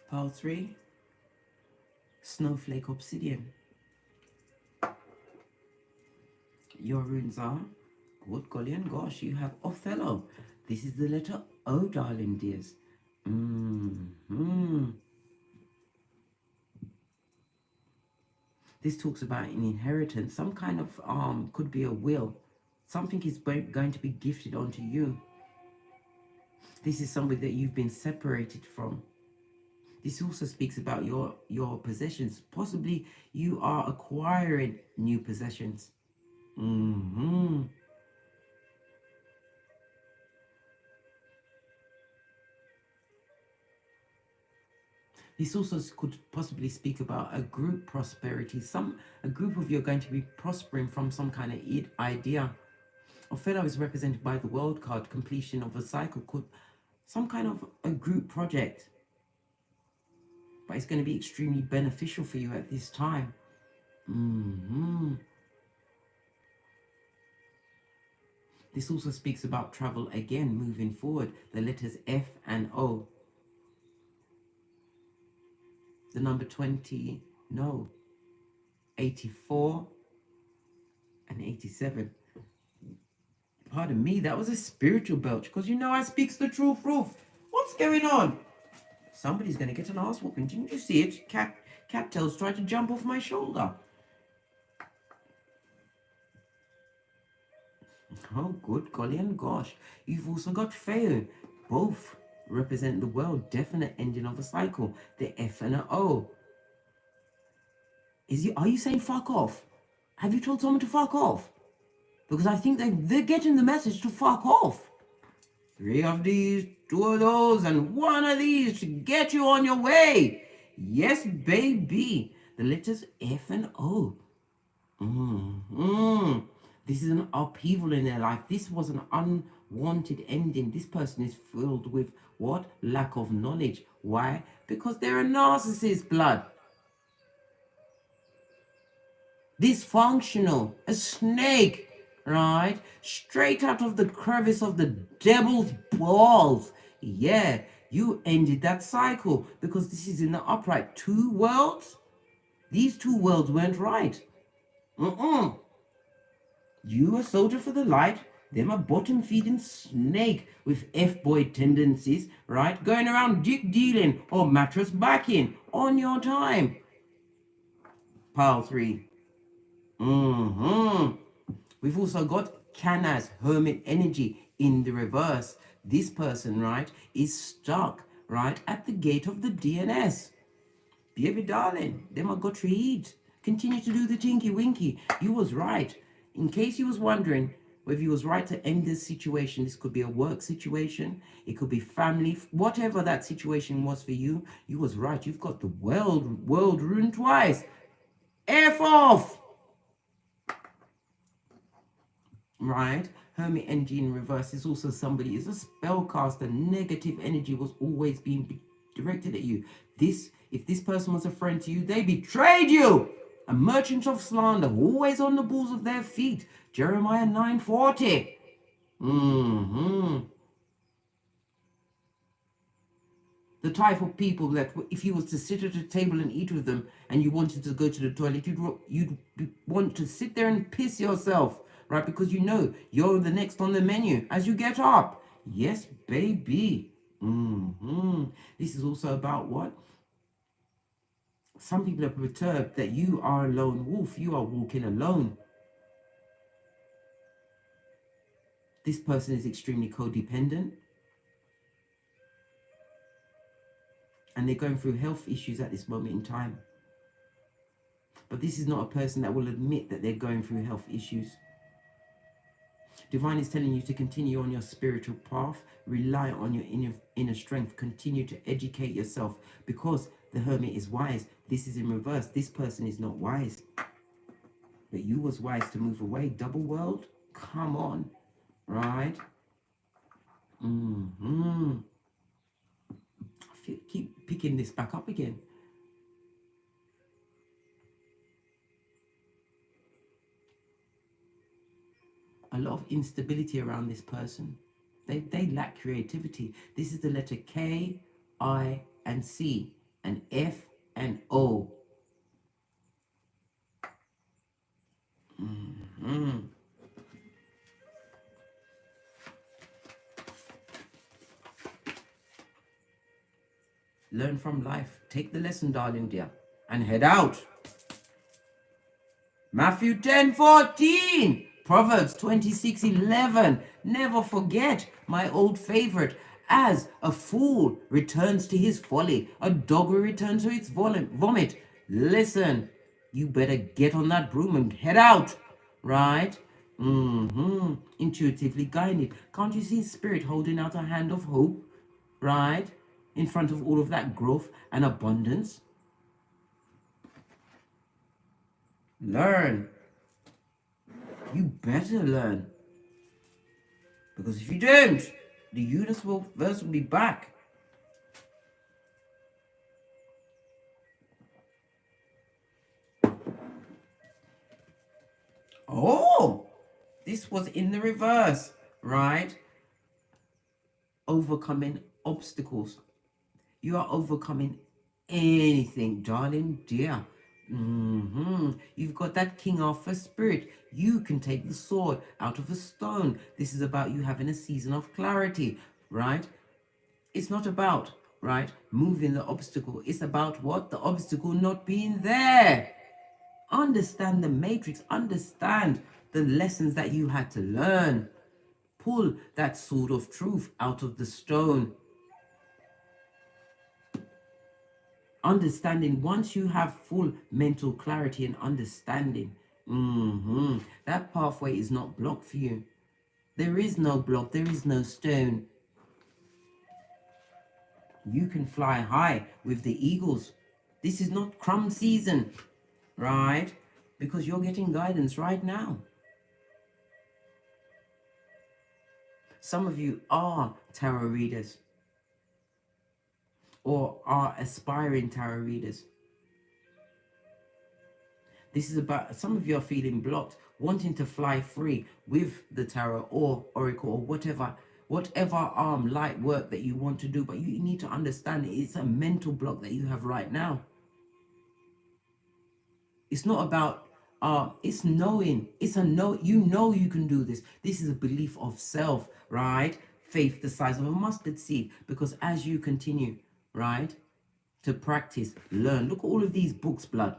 Pile 3, Snowflake Obsidian. Your runes are, good golly and gosh, you have Othello. This is the letter O, darling dears. This talks about an inheritance, some kind of, could be a will. Something is going to be gifted onto you. This is somebody that you've been separated from. This also speaks about your possessions. Possibly you are acquiring new possessions. This also could possibly speak about a group prosperity. A group of you are going to be prospering from some kind of idea. Othello is represented by the World card. Completion of a cycle, could some kind of a group project. But it's going to be extremely beneficial for you at this time. This also speaks about travel again, moving forward. The letters F and O. The number 20, no, 84 and 87. Pardon me, that was a spiritual belch, because you know I speaks the truth, Ruth. What's going on? Somebody's going to get an ass whooping. Didn't you see it? Cattails tried to jump off my shoulder. Oh, good golly and gosh. You've also got Feo. Both represent the world. Definite ending of a cycle. The F and the O. Are you saying fuck off? Have you told someone to fuck off? Because I think they're getting the message to fuck off. 3 of these, 2 of those, and 1 of these to get you on your way. Yes, baby. The letters F and O. This is an upheaval in their life. This was an unwanted ending. This person is filled with what? Lack of knowledge. Why? Because they're a narcissist, blood. Dysfunctional. A snake. Right? Straight out of the crevice of the devil's balls. Yeah, you ended that cycle because this is in the upright. 2 worlds? These 2 worlds weren't right. You a soldier for the light, them a bottom-feeding snake with F-boy tendencies, right? Going around dick dealing or mattress backing on your time. Pile 3. We've also got Canas, hermit energy in the reverse. This person, right, is stuck, right, at the gate of the DNS. Baby darling, them I got to eat. Continue to do the tinky winky. You was right. In case you was wondering whether you was right to end this situation, this could be a work situation, it could be family, whatever that situation was for you, you was right. You've got the world ruined twice. F off! Right? Hermit energy in reverse is also somebody is a spellcaster. Negative energy was always being directed at you. If this person was a friend to you, they betrayed you. A merchant of slander, always on the balls of their feet. Jeremiah 9:40. The type of people that if you was to sit at a table and eat with them and you wanted to go to the toilet, you'd want to sit there and piss yourself, right? Because you know you're the next on the menu as you get up. Yes, baby. This is also about what? Some people are perturbed that you are a lone wolf. You are walking alone. This person is extremely codependent. And they're going through health issues at this moment in time. But this is not a person that will admit that they're going through health issues. Divine is telling you to continue on your spiritual path. Rely on your inner strength. Continue to educate yourself because the hermit is wise. This is in reverse. This person is not wise. But you was wise to move away. Double world? Come on. Right? Keep picking this back up again. A lot of instability around this person. They lack creativity. This is the letter K, I, and C, and F and O. Learn from life. Take the lesson, darling dear, and head out. Matthew 10:14. Proverbs 26:11. Never forget my old favorite. As a fool returns to his folly, a dog will return to its vomit. Listen, you better get on that broom and head out, right? Intuitively guided. Can't you see spirit holding out a hand of hope, right? in front of all of that growth and abundance? Learn. You better learn. Because if you don't, the universe will be back. Oh, this was in the reverse, right? Overcoming obstacles. You are overcoming anything, darling dear. You've got that King Arthur spirit. You can take the sword out of a stone. This is about you having a season of clarity, right? It's not about, right, moving the obstacle. It's about what? The obstacle not being there. Understand the matrix. Understand the lessons that you had to learn. Pull that sword of truth out of the stone. Understanding, once you have full mental clarity and understanding, that pathway is not blocked for you. There is no block, there is no stone. You can fly high with the eagles. This is not crumb season, right? Because you're getting guidance right now. Some of you are tarot readers or are aspiring tarot readers. This is about, some of you are feeling blocked, wanting to fly free with the tarot or oracle or whatever light work that you want to do, but you need to understand it's a mental block that you have right now. It's not about it's knowing. It's a know. You know you can do this. This is a belief of self, right? Faith the size of a mustard seed. Because as you continue, right, to practice, learn. Look at all of these books, blood.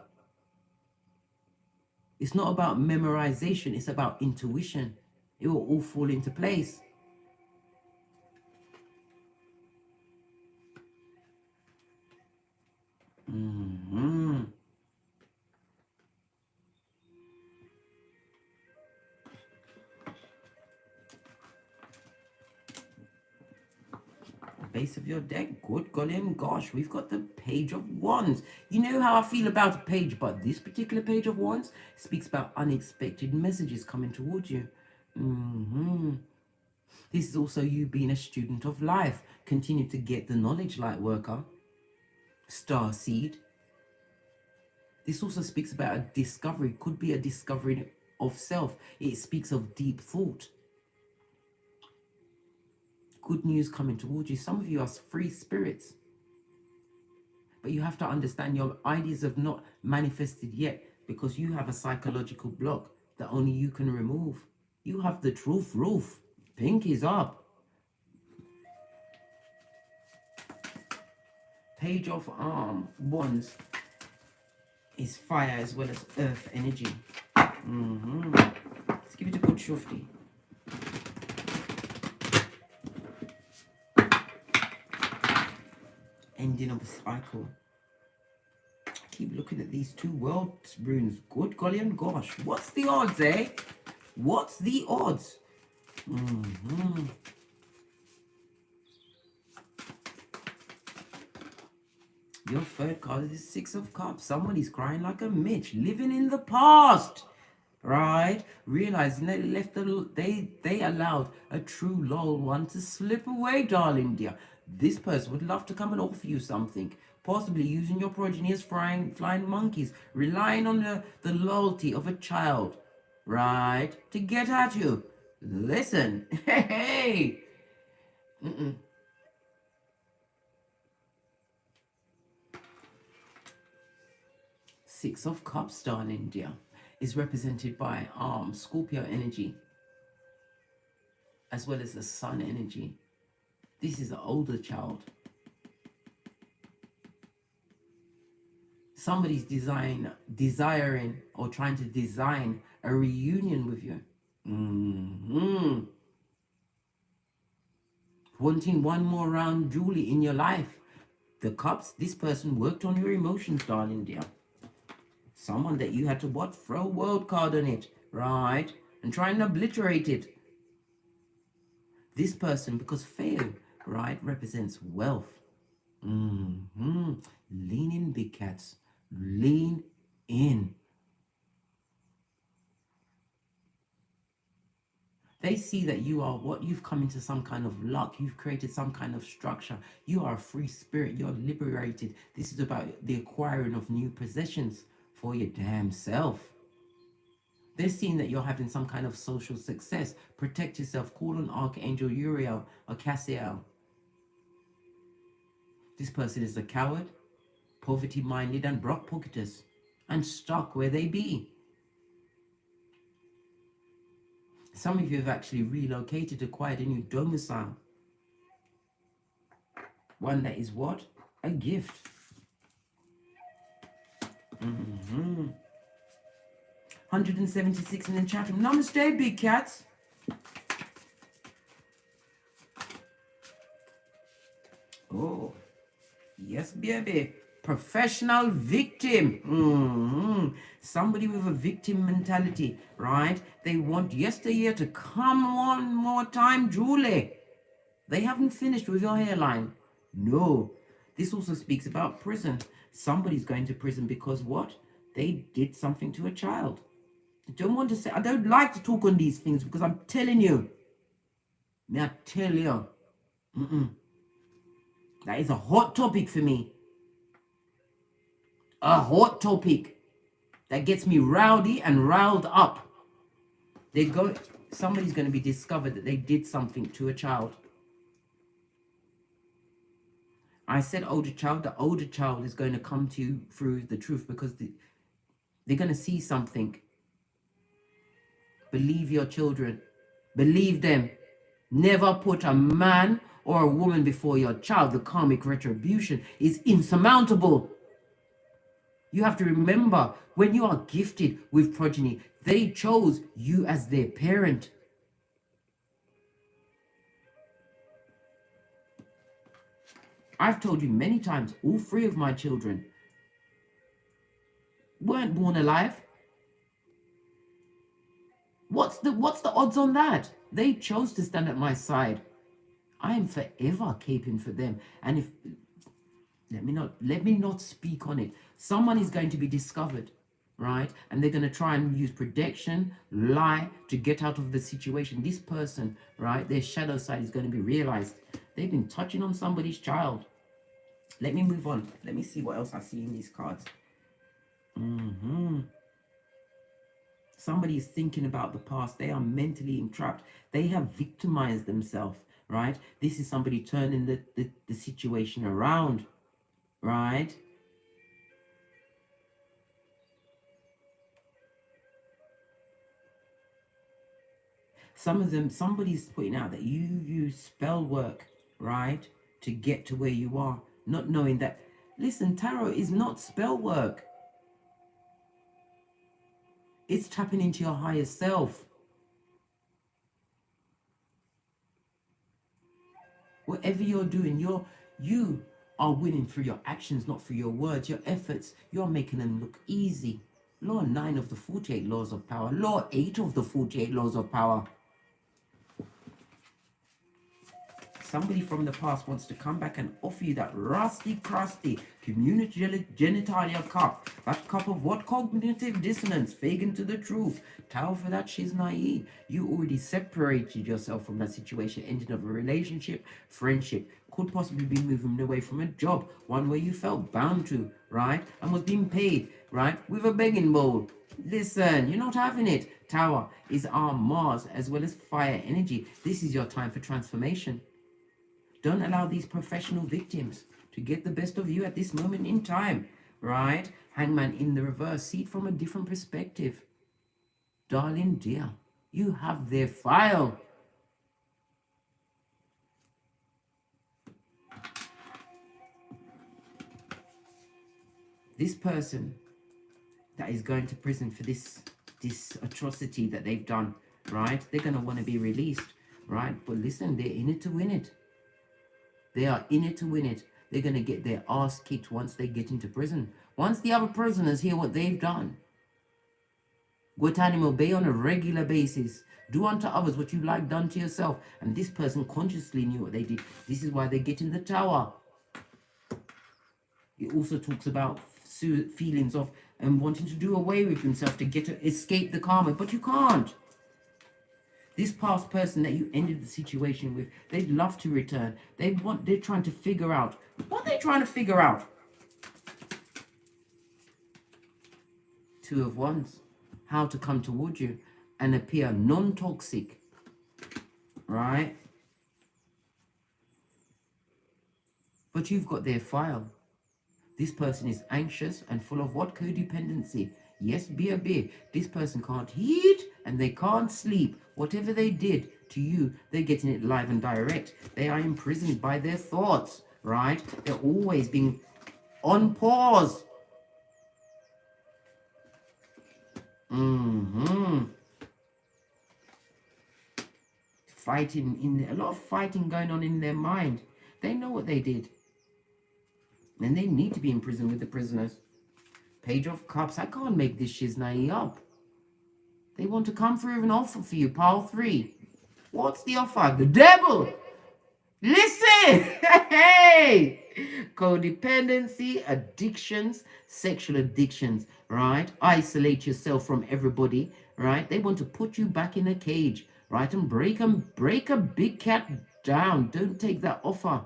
It's not about memorization. It's about intuition. It will all fall into place. Base of your deck, good golly gosh, we've got the Page of Wands. You know how I feel about a page, but this particular Page of Wands speaks about unexpected messages coming towards you. This is also you being a student of life. Continue to get the knowledge, light worker. Star seed. This also speaks about a discovery. Could be a discovery of self. It speaks of deep thought. Good news coming towards you. Some of you are free spirits. But you have to understand your ideas have not manifested yet because you have a psychological block that only you can remove. You have the truth roof. Pinkies up. Page of Wands is fire as well as earth energy. Let's give it a good shufty. Ending of a cycle. Keep looking at these two world runes. Good golly and gosh. What's the odds, eh? What's the odds? Your third card is 6 of Cups. Somebody's crying like a Mitch, living in the past, right? Realizing they left they allowed a true loyal one to slip away, darling dear. This person would love to come and offer you something, possibly using your progeny as flying monkeys, relying on the loyalty of a child, right, to get at you. Listen, hey. Six of Cups, darling dear, is represented by Scorpio energy as well as the Sun energy. This is an older child. Somebody's desiring or trying to design a reunion with you. Wanting one more round Julie in your life. The Cups, this person worked on your emotions, darling dear. Someone that you had to what? Throw a world card on it, right? And try and obliterate it. This person, because fail, right, represents wealth. Lean in, big cats. Lean in. They see that you are what? You've come into some kind of luck. You've created some kind of structure. You are a free spirit. You're liberated. This is about the acquiring of new possessions for your damn self. They're seeing that you're having some kind of social success. Protect yourself. Call on Archangel Uriel or KHAL. This person is a coward, poverty-minded, and brock-pocketous, and stuck where they be. Some of you have actually relocated, acquired a new domicile. One that is what? A gift. 176 in the chat room. Namaste, big cats. Oh, yes, baby. Professional victim. Somebody with a victim mentality, right? They want yesteryear to come one more time, Julie. They haven't finished with your hairline. No. This also speaks about prison. Somebody's going to prison because what? They did something to a child. I don't want to say, I don't like to talk on these things because I'm telling you. May I tell you? That is a hot topic for me. A hot topic that gets me rowdy and riled up. Somebody's going to be discovered that they did something to a child. I said older child. The older child is going to come to you through the truth because they're going to see something. Believe your children. Believe them. Never put a man or a woman before your child. The karmic retribution is insurmountable. You have to remember, when you are gifted with progeny, they chose you as their parent. I've told you many times, all three of my children weren't born alive. What's the odds on that? They chose to stand at my side. I am forever caping for them. And if let me not speak on it. Someone is going to be discovered, right? And they're going to try and use protection, lie to get out of the situation. This person, right, their shadow side is going to be realized. They've been touching on somebody's child. Let me move on. Let me see what else I see in these cards. Somebody is thinking about the past. They are mentally entrapped. They have victimized themselves, right? This is somebody turning the situation around, right? Some of them, somebody's pointing out that you use spell work, right, to get to where you are, not knowing that, listen, tarot is not spell work. It's tapping into your higher self. Whatever you're doing, you are winning through your actions, not through your words, your efforts. You're making them look easy. Law 9 of the 48 laws of power. Law 8 of the 48 laws of power. Somebody from the past wants to come back and offer you that rusty, crusty community genitalia cup. That cup of what? Cognitive dissonance. Fagin to the truth. Tell for that she's naive. You already separated yourself from that situation. Ended up a relationship, friendship. Could possibly be moving away from a job. One where you felt bound to, right? And was being paid, right? With a begging bowl. Listen, you're not having it. Tower is our Mars as well as fire energy. This is your time for transformation. Don't allow these professional victims to get the best of you at this moment in time, right? Hangman in the reverse. See it from a different perspective. Darling dear, you have their file. This person that is going to prison for this atrocity that they've done, right? They're going to want to be released, right? But listen, they're in it to win it. They are in it to win it. They're going to get their ass kicked once they get into prison. Once the other prisoners hear what they've done. Guantanamo Bay on a regular basis. Do unto others what you like done to yourself. And this person consciously knew what they did. This is why they get in the tower. It also talks about feelings of wanting to do away with himself to escape the karma, but you can't. This past person that you ended the situation with, they'd love to return. They're trying to figure out. What are they trying to figure out? Two of Wands. How to come towards you and appear non-toxic. Right? But you've got their file. This person is anxious and full of what? Codependency. Yes, beer. This person can't eat and they can't sleep. Whatever they did to you, they're getting it live and direct. They are imprisoned by their thoughts, right? They're always being on pause. Fighting, a lot of fighting going on in their mind. They know what they did. And they need to be in prison with the prisoners. Page of Cups. I can't make this shiznai up. They want to come through with an offer for you. Pile 3. What's the offer? The devil. Listen. Hey. Codependency, addictions, sexual addictions, right? Isolate yourself from everybody, right? They want to put you back in a cage, right? And break a big cat down. Don't take that offer.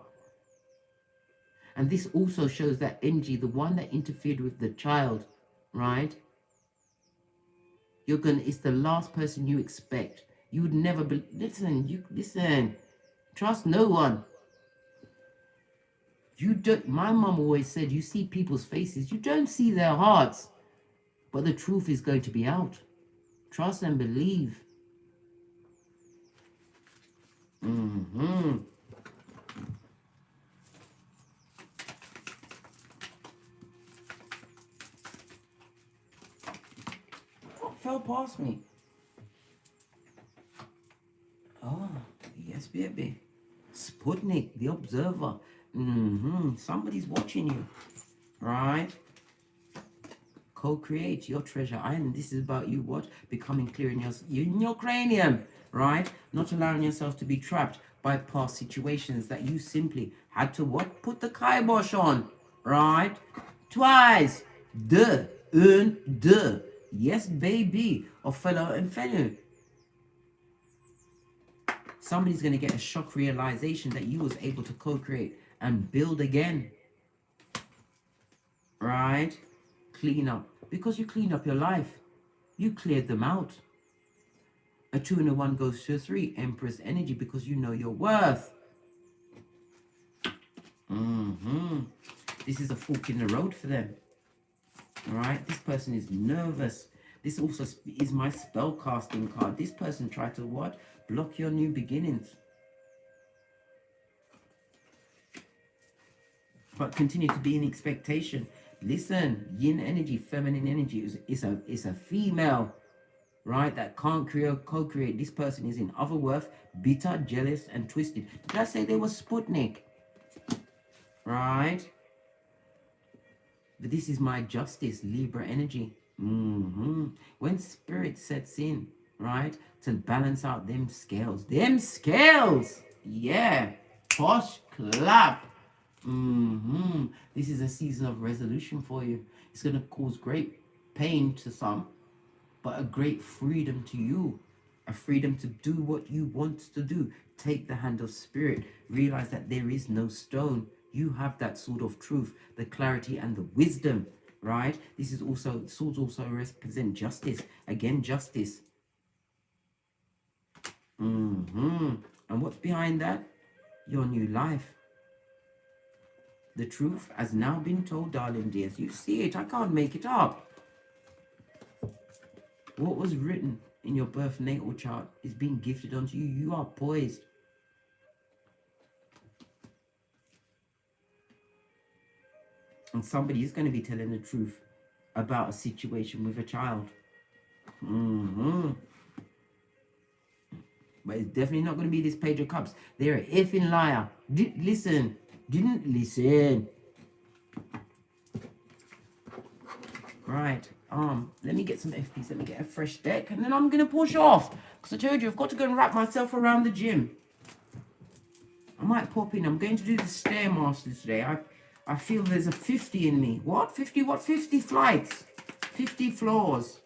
And this also shows that energy, the one that interfered with the child, right? It's the last person you expect. You would never be, listen, trust no one. My mom always said, you see people's faces, you don't see their hearts, but the truth is going to be out. Trust and believe. Fell past me. Oh, yes, baby. Sputnik, the observer. Somebody's watching you, right? Co-create your treasure island. This is about you, what? Becoming clear in your cranium, right? Not allowing yourself to be trapped by past situations that you simply had to, what? Put the kibosh on, right? Twice. De. Yes, baby. Or fellow and fellow. Somebody's going to get a shock realization that you was able to co-create and build again. Right? Clean up. Because you cleaned up your life. You cleared them out. A 2 and a 1 goes to a 3. Empress energy, because you know your worth. This is a fork in the road for them. Alright? This person is nervous. This also is my spell casting card. This person tried to what? Block your new beginnings. But continue to be in expectation. Listen, yin energy, feminine energy is a female, right? That can't co-create. This person is in other worth, bitter, jealous, and twisted. Did I say they were Sputnik? Right? But this is my justice, Libra energy. When spirit sets in, right, to balance out them scales. Yeah. Posh clap. This is a season of resolution for you. It's going to cause great pain to some, but a great freedom to you. A freedom to do what you want to do. Take the hand of spirit. Realize that there is no stone. You have that sword of truth, the clarity and the wisdom, right? This is also, swords also represent justice. Again, justice. And what's behind that? Your new life. The truth has now been told, darling dears. You see it. I can't make it up. What was written in your birth natal chart is being gifted onto you. You are poised. And somebody is going to be telling the truth about a situation with a child. But it's definitely not going to be this Page of Cups. They're an effing liar. Didn't listen. Right. Let me get some FPs. Let me get a fresh deck. And then I'm going to push off. Because I told you, I've got to go and wrap myself around the gym. I might pop in. I'm going to do the Stairmasters today. I feel there's a 50 in me. What? 50 what? 50 flights. 50 floors.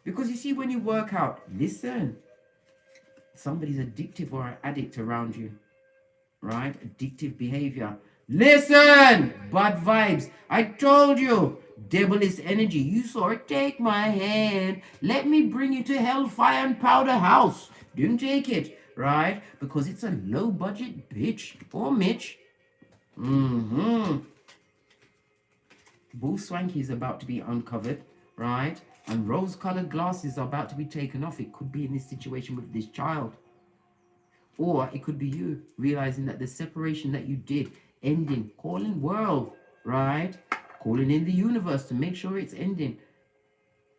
Because you see, when you work out, listen, somebody's addictive or an addict around you, right? Addictive behavior. Listen, bad vibes. I told you, devilish energy. You saw it. Take my hand. Let me bring you to hellfire and powder house. Don't take it, right? Because it's a low budget bitch or Mitch. Bull Swanky is about to be uncovered, right? And rose-colored glasses are about to be taken off. It could be in this situation with this child. Or it could be you realizing that the separation that you did, ending, calling world, right? Calling in the universe to make sure it's ending.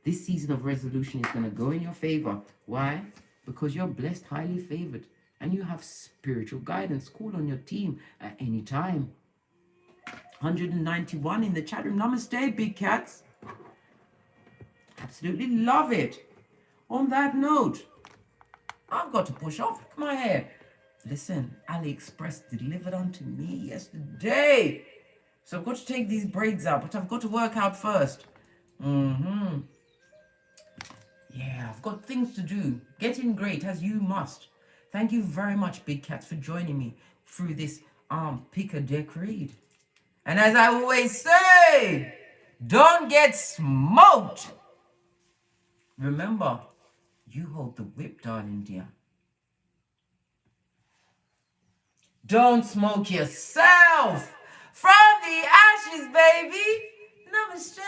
This season of resolution is going to go in your favor. Why? Because you're blessed, highly favored, and you have spiritual guidance. Call on your team at any time. 191 in the chat room. Namaste, big cats. Absolutely love it. On that note, I've got to push off. Look at my hair. Listen, AliExpress delivered onto me yesterday. So I've got to take these braids out, but I've got to work out first. Yeah, I've got things to do. Getting great, as you must. Thank you very much, big cats, for joining me through this pick a deck read. And as I always say, don't get smoked. Remember, you hold the whip, darling dear. Don't smoke yourself from the ashes, baby. Namaste.